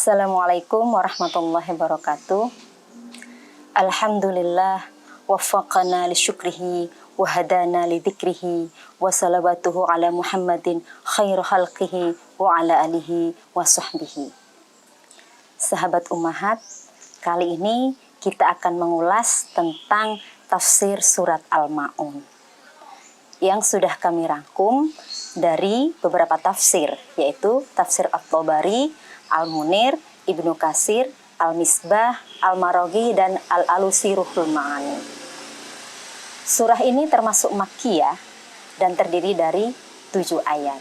Assalamualaikum warahmatullahi wabarakatuh. Alhamdulillah waffaqana li syukrihi wa hadana li dzikrihi wa salawatuhu ala Muhammadin khairu khalqihi wa ala alihi wa sahbihi. Sahabat Ummahat, kali ini kita akan mengulas tentang tafsir surat Al-Ma'un yang sudah kami rangkum dari beberapa tafsir, yaitu tafsir At-Tabari, Al-Munir, Ibnu Katsir, Al-Misbah, Al-Maraghi, dan Al-Alusi Ruhul Ma'ani. Surah ini termasuk Makkiyah dan terdiri dari 7 ayat.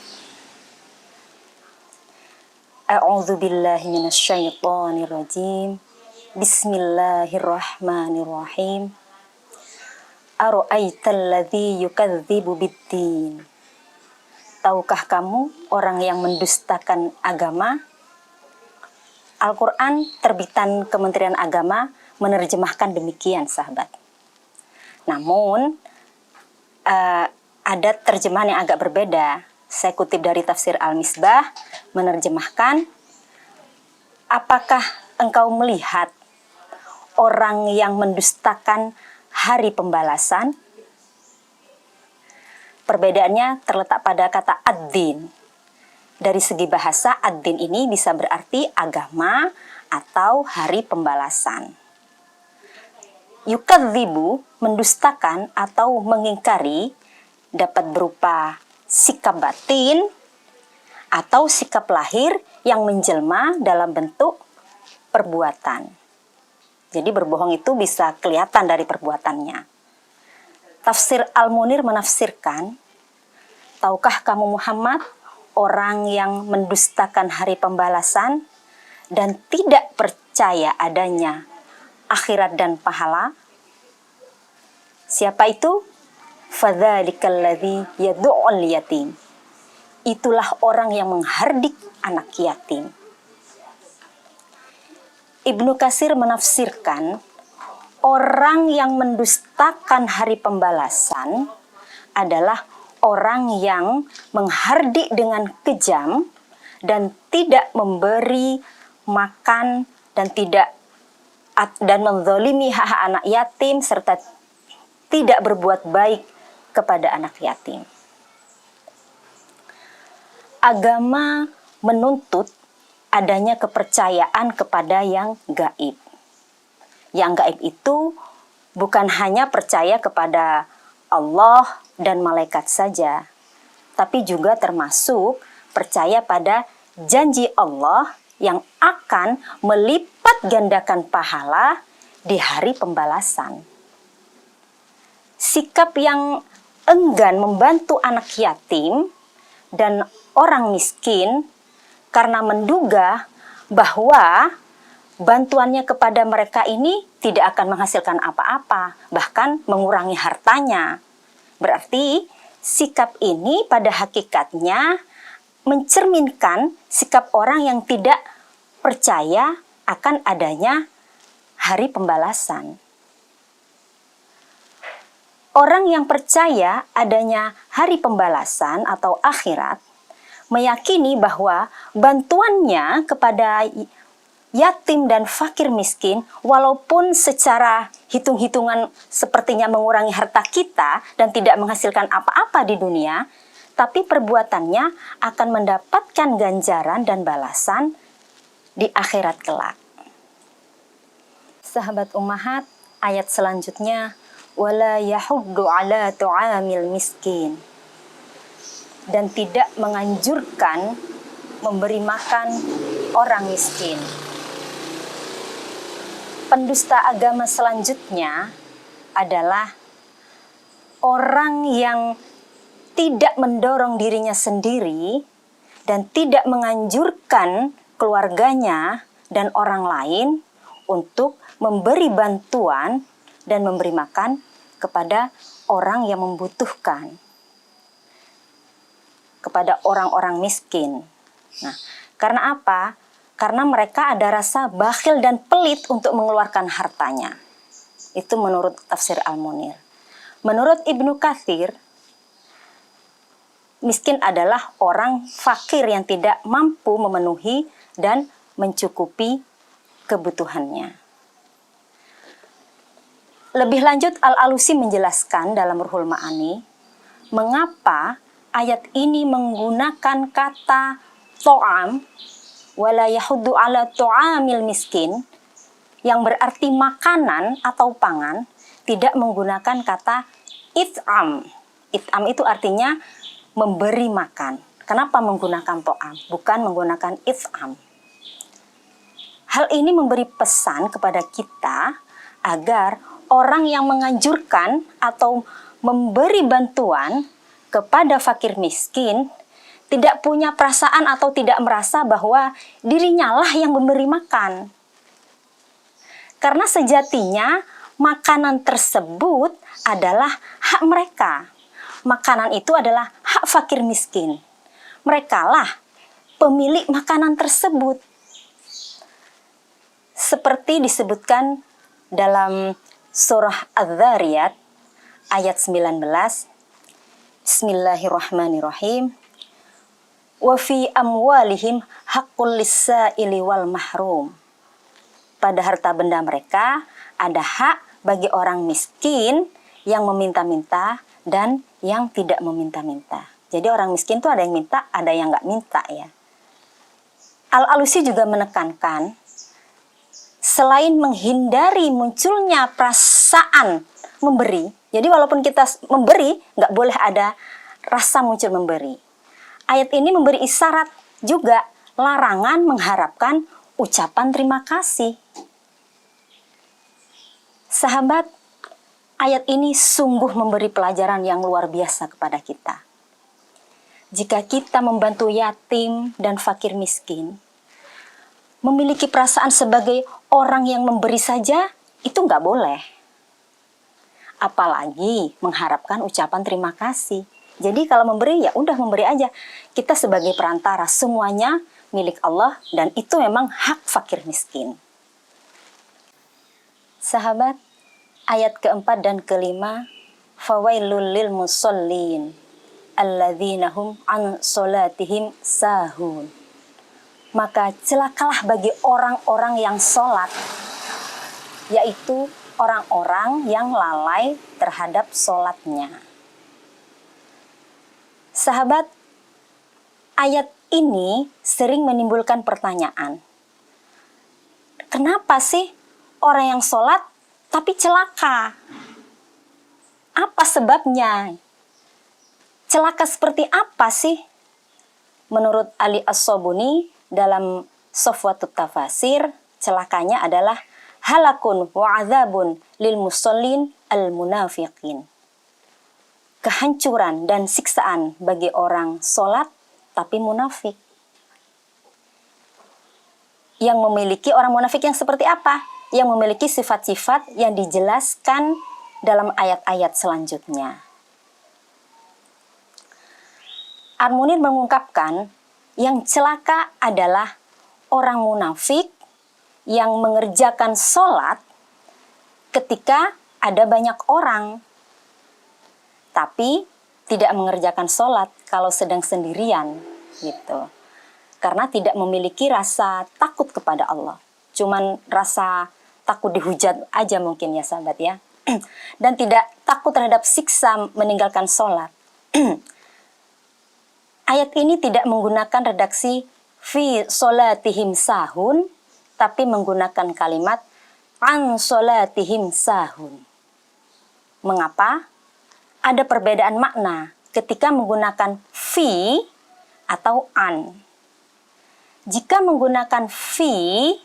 A'udzu billahi minasyaitonir rajim. Bismillahirrahmanirrahim. Ara'aital ladzi yukadzibu biddin. Tahukah kamu orang yang mendustakan agama? Al-Quran terbitan Kementerian Agama menerjemahkan demikian, sahabat. Namun ada terjemahan yang agak berbeda. Saya kutip dari tafsir Al-Misbah menerjemahkan, apakah engkau melihat orang yang mendustakan hari pembalasan? Perbedaannya terletak pada kata ad-din. Dari segi bahasa, ad-din ini bisa berarti agama atau hari pembalasan. Yukadzibu, mendustakan atau mengingkari, dapat berupa sikap batin atau sikap lahir yang menjelma dalam bentuk perbuatan. Jadi berbohong itu bisa kelihatan dari perbuatannya. Tafsir Al-Munir menafsirkan, tahukah kamu Muhammad orang yang mendustakan hari pembalasan dan tidak percaya adanya akhirat dan pahala? Siapa itu? Fadzalikal ladzi yad'ul yatim. Itulah orang yang menghardik anak yatim. Ibnu Katsir menafsirkan, orang yang mendustakan hari pembalasan adalah orang yang menghardik dengan kejam dan tidak memberi makan dan menzalimi hak anak yatim serta tidak berbuat baik kepada anak yatim. Agama menuntut adanya kepercayaan kepada yang gaib. Yang gaib itu bukan hanya percaya kepada Allah dan malaikat saja, tapi juga termasuk percaya pada janji Allah yang akan melipat gandakan pahala di hari pembalasan. Sikap yang enggan membantu anak yatim dan orang miskin karena menduga bahwa bantuannya kepada mereka ini tidak akan menghasilkan apa-apa, bahkan mengurangi hartanya. Berarti sikap ini pada hakikatnya mencerminkan sikap orang yang tidak percaya akan adanya hari pembalasan. Orang yang percaya adanya hari pembalasan atau akhirat meyakini bahwa bantuannya kepada yatim dan fakir miskin, walaupun secara hitung-hitungan sepertinya mengurangi harta kita dan tidak menghasilkan apa-apa di dunia, tapi perbuatannya akan mendapatkan ganjaran dan balasan di akhirat kelak. Sahabat Ummahat, ayat selanjutnya, wala yahuddu ala tu'amil miskin, dan tidak menganjurkan memberi makan orang miskin. Pendusta agama selanjutnya adalah orang yang tidak mendorong dirinya sendiri dan tidak menganjurkan keluarganya dan orang lain untuk memberi bantuan dan memberi makan kepada orang yang membutuhkan, kepada orang-orang miskin. Nah, karena apa? Karena mereka ada rasa bakhil dan pelit untuk mengeluarkan hartanya. Itu menurut tafsir Al-Munir. Menurut Ibnu Katsir, miskin adalah orang fakir yang tidak mampu memenuhi dan mencukupi kebutuhannya. Lebih lanjut, Al-Alusi menjelaskan dalam Ruhul Ma'ani mengapa ayat ini menggunakan kata to'am wala yahuddu ala to'amil miskin, yang berarti makanan atau pangan, tidak menggunakan kata it'am. It'am itu artinya memberi makan. Kenapa menggunakan to'am, bukan menggunakan it'am? Hal ini memberi pesan kepada kita agar orang yang menganjurkan atau memberi bantuan kepada fakir miskin tidak punya perasaan atau tidak merasa bahwa dirinya lah yang memberi makan. Karena sejatinya makanan tersebut adalah hak mereka. Makanan itu adalah hak fakir miskin. Merekalah pemilik makanan tersebut. Seperti disebutkan dalam surah Az-Zariyat ayat 19. Bismillahirrahmanirrahim. Wa fi amwalihim haqqul lis-sa'ili wal mahrum. Pada harta benda mereka ada hak bagi orang miskin yang meminta-minta dan yang tidak meminta-minta. Jadi orang miskin itu ada yang minta, ada yang nggak minta ya. Al-Alusi juga menekankan, selain menghindari munculnya perasaan memberi, jadi walaupun kita memberi, nggak boleh ada rasa muncul memberi. Ayat ini memberi isyarat juga larangan mengharapkan ucapan terima kasih. Sahabat, ayat ini sungguh memberi pelajaran yang luar biasa kepada kita. Jika kita membantu yatim dan fakir miskin, memiliki perasaan sebagai orang yang memberi saja, itu nggak boleh. Apalagi mengharapkan ucapan terima kasih. Jadi kalau memberi, ya udah memberi aja. Kita sebagai perantara, semuanya milik Allah dan itu memang hak fakir miskin. Sahabat, ayat keempat dan kelima, fawailul lil musallin alladzina hum an sholatihim sahun. Maka celakalah bagi orang-orang yang sholat, yaitu orang-orang yang lalai terhadap sholatnya. Sahabat, ayat ini sering menimbulkan pertanyaan. Kenapa sih orang yang sholat tapi celaka? Apa sebabnya? Celaka seperti apa sih? Menurut Ali As-Sobuni dalam Sofwatut Tafasir, celakanya adalah halakun wa azabun lil musallin al munafiqin. Kehancuran dan siksaan bagi orang sholat tapi munafik. Yang memiliki orang munafik yang seperti apa? Yang memiliki sifat-sifat yang dijelaskan dalam ayat-ayat selanjutnya. Al-Munir mengungkapkan yang celaka adalah orang munafik yang mengerjakan sholat ketika ada banyak orang, tapi tidak mengerjakan sholat kalau sedang sendirian gitu. Karena tidak memiliki rasa takut kepada Allah. Cuman rasa takut dihujat aja mungkin ya sahabat ya. Dan tidak takut terhadap siksa meninggalkan sholat. Ayat ini tidak menggunakan redaksi fi sholatihim sahun, tapi menggunakan kalimat an sholatihim sahun. Mengapa? Ada perbedaan makna ketika menggunakan fi atau an. Jika menggunakan fi,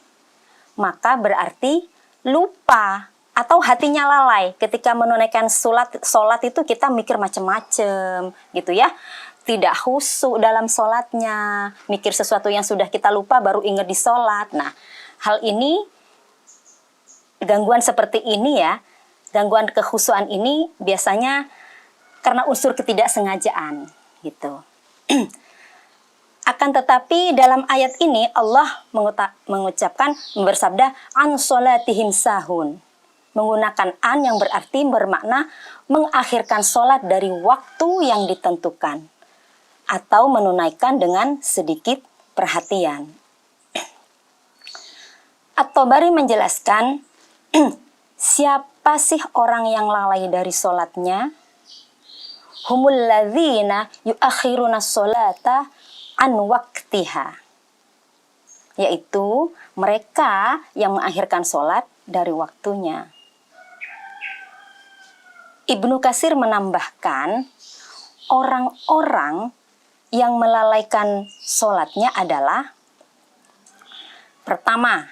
maka berarti lupa atau hatinya lalai. Ketika menunaikan sholat itu kita mikir macam-macam gitu ya. Tidak khusyuk dalam sholatnya, mikir sesuatu yang sudah kita lupa baru ingat di sholat. Nah, hal ini, gangguan seperti ini ya, gangguan kekhusyuan ini biasanya karena unsur ketidaksengajaan gitu. Akan tetapi dalam ayat ini Allah mengucapkan, bersabda an sholatihim sahun, menggunakan an yang berarti bermakna mengakhirkan sholat dari waktu yang ditentukan atau menunaikan dengan sedikit perhatian. At-Tabari menjelaskan, siapa sih orang yang lalai dari sholatnya? Humul ladzina yuakhiruna sholata an waktiha. Yaitu mereka yang mengakhirkan sholat dari waktunya. Ibnu Katsir menambahkan, orang-orang yang melalaikan sholatnya adalah: pertama,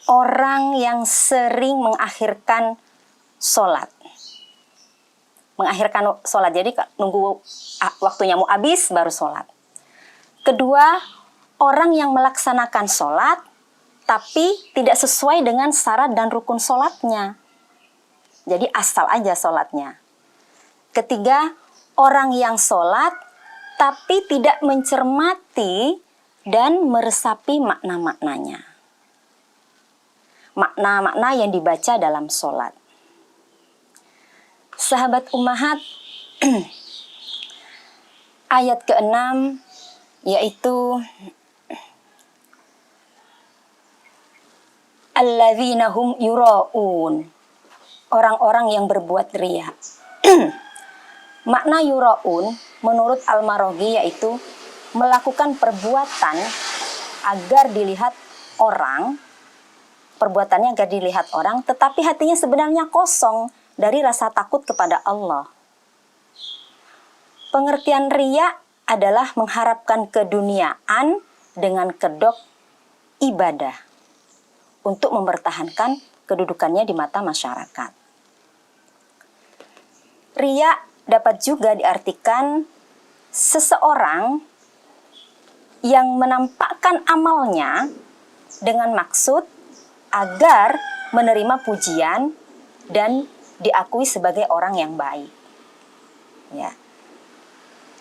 orang yang sering mengakhirkan sholat. Mengakhirkan sholat, jadi nunggu waktunya mau habis baru sholat. Kedua, orang yang melaksanakan sholat tapi tidak sesuai dengan syarat dan rukun sholatnya. Jadi asal aja sholatnya. Ketiga, orang yang sholat tapi tidak mencermati dan meresapi makna-maknanya. Makna-makna yang dibaca dalam sholat. Sahabat ummahat, ayat ke-6 yaitu alladzina hum yura'un, orang-orang yang berbuat riya. Makna yura'un menurut Al-Maraghi yaitu melakukan perbuatan agar dilihat orang, perbuatannya agar dilihat orang, tetapi hatinya sebenarnya kosong dari rasa takut kepada Allah. Pengertian riya adalah mengharapkan keduniaan dengan kedok ibadah untuk mempertahankan kedudukannya di mata masyarakat. Riya dapat juga diartikan seseorang yang menampakkan amalnya dengan maksud agar menerima pujian dan diakui sebagai orang yang baik. Ya.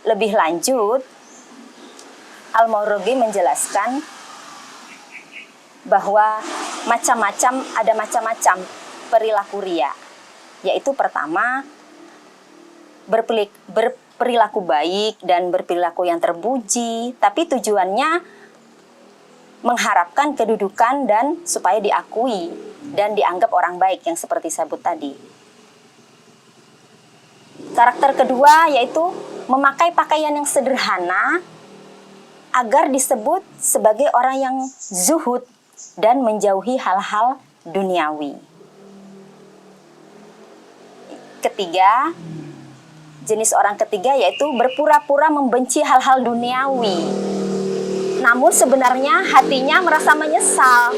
Lebih lanjut, Al-Maraghi menjelaskan bahwa ada macam-macam perilaku riya. Yaitu pertama, berperilaku baik dan berperilaku yang terpuji, tapi tujuannya mengharapkan kedudukan dan supaya diakui dan dianggap orang baik yang seperti sebut tadi. Karakter kedua yaitu memakai pakaian yang sederhana agar disebut sebagai orang yang zuhud dan menjauhi hal-hal duniawi. Ketiga, jenis orang ketiga yaitu berpura-pura membenci hal-hal duniawi. Namun sebenarnya hatinya merasa menyesal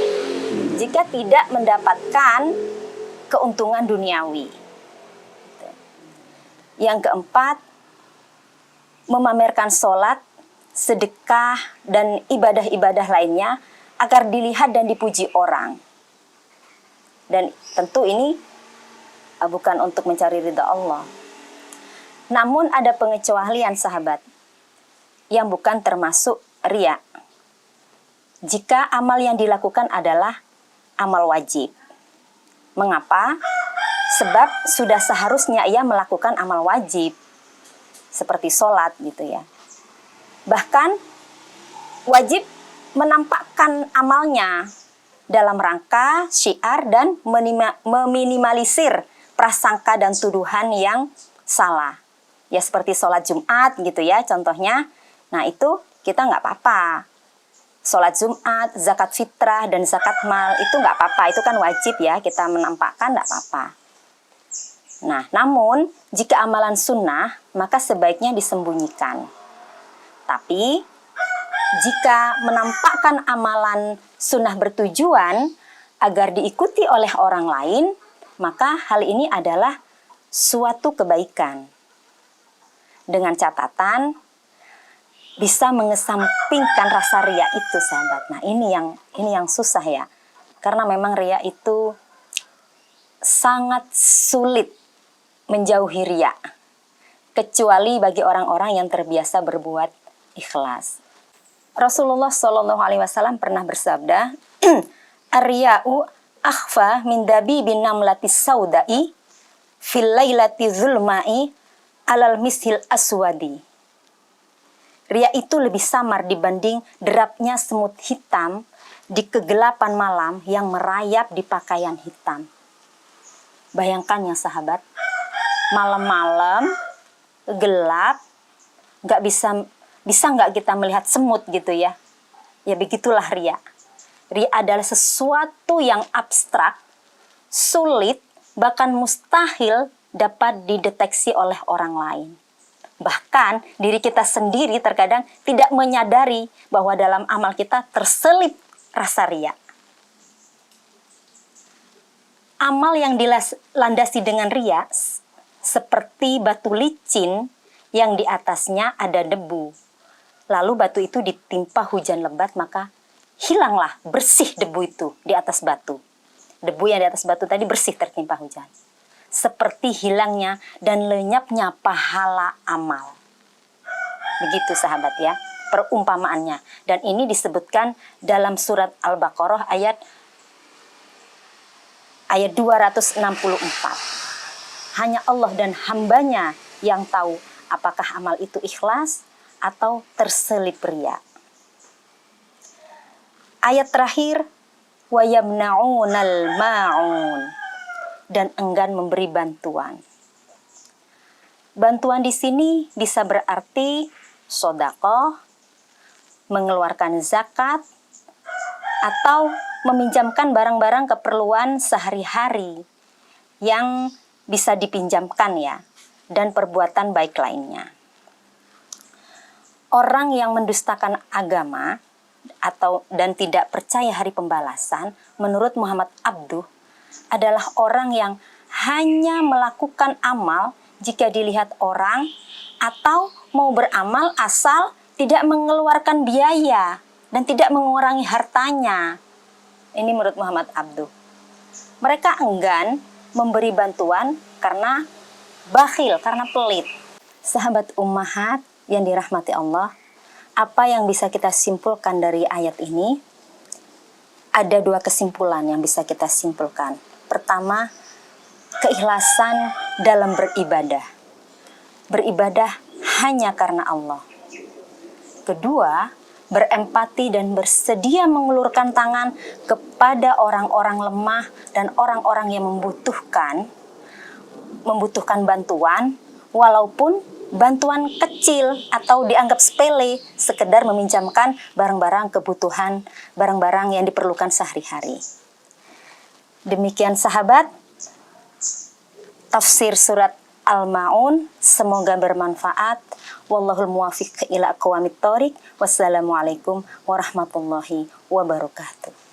jika tidak mendapatkan keuntungan duniawi. Yang keempat, memamerkan sholat, sedekah, dan ibadah-ibadah lainnya agar dilihat dan dipuji orang. Dan tentu ini bukan untuk mencari ridha Allah. Namun ada pengecualian sahabat yang bukan termasuk riya. Jika amal yang dilakukan adalah amal wajib. Mengapa? Sebab sudah seharusnya ia melakukan amal wajib. Seperti sholat gitu ya. Bahkan wajib menampakkan amalnya dalam rangka syiar dan meminimalisir prasangka dan tuduhan yang salah. Ya seperti sholat Jumat gitu ya contohnya. Nah itu kita nggak apa-apa. Sholat Jumat, zakat fitrah, dan zakat mal itu nggak apa-apa. Itu kan wajib ya, kita menampakkan nggak apa-apa. Nah, namun jika amalan sunnah, maka sebaiknya disembunyikan. Tapi, jika menampakkan amalan sunnah bertujuan agar diikuti oleh orang lain, maka hal ini adalah suatu kebaikan. Dengan catatan, bisa mengesampingkan rasa riya itu, sahabat. Nah, ini yang susah ya. Karena memang riya itu sangat sulit menjauhi riya. Kecuali bagi orang-orang yang terbiasa berbuat ikhlas. Rasulullah SAW pernah bersabda, "Ar-riya'u akhfa min dabibin namlatis saudai fil lailati zulma'i alal mishil aswadi." Riya itu lebih samar dibanding derapnya semut hitam di kegelapan malam yang merayap di pakaian hitam. Bayangkan ya sahabat, malam-malam gelap, bisa nggak kita melihat semut gitu ya? Ya begitulah ria. Ria adalah sesuatu yang abstrak, sulit, bahkan mustahil dapat dideteksi oleh orang lain. Bahkan diri kita sendiri terkadang tidak menyadari bahwa dalam amal kita terselip rasa ria. Amal yang dilandasi dengan ria seperti batu licin yang di atasnya ada debu. Lalu batu itu ditimpa hujan lebat, maka hilanglah bersih debu itu di atas batu. Debu yang di atas batu tadi bersih tertimpa hujan. Seperti hilangnya dan lenyapnya pahala amal. Begitu sahabat ya, perumpamaannya. Dan ini disebutkan dalam surat Al-Baqarah ayat 264. Hanya Allah dan hambanya yang tahu apakah amal itu ikhlas atau terselip ria. Ayat terakhir, wa yamna'unal ma'un, dan enggan memberi bantuan. Bantuan di sini bisa berarti sedekah, mengeluarkan zakat, atau meminjamkan barang-barang keperluan sehari-hari yang bisa dipinjamkan ya, dan perbuatan baik lainnya. Orang yang mendustakan agama dan tidak percaya hari pembalasan, menurut Muhammad Abduh, adalah orang yang hanya melakukan amal jika dilihat orang, atau mau beramal asal tidak mengeluarkan biaya dan tidak mengurangi hartanya. Ini menurut Muhammad Abduh. Mereka enggan memberi bantuan karena bakhil, karena pelit. Sahabat ummahat yang dirahmati Allah, apa yang bisa kita simpulkan dari ayat ini? Ada dua kesimpulan yang bisa kita simpulkan. Pertama, keikhlasan dalam beribadah. Beribadah hanya karena Allah. Kedua, berempati dan bersedia mengulurkan tangan kepada orang-orang lemah dan orang-orang yang membutuhkan bantuan, walaupun bantuan kecil atau dianggap sepele, sekedar meminjamkan barang-barang kebutuhan, barang-barang yang diperlukan sehari-hari. Demikian sahabat, tafsir surat Al-Ma'un, semoga bermanfaat. Wallahul muwafiq ila aqwamit thoriq. Wassalamualaikum warahmatullahi wabarakatuh.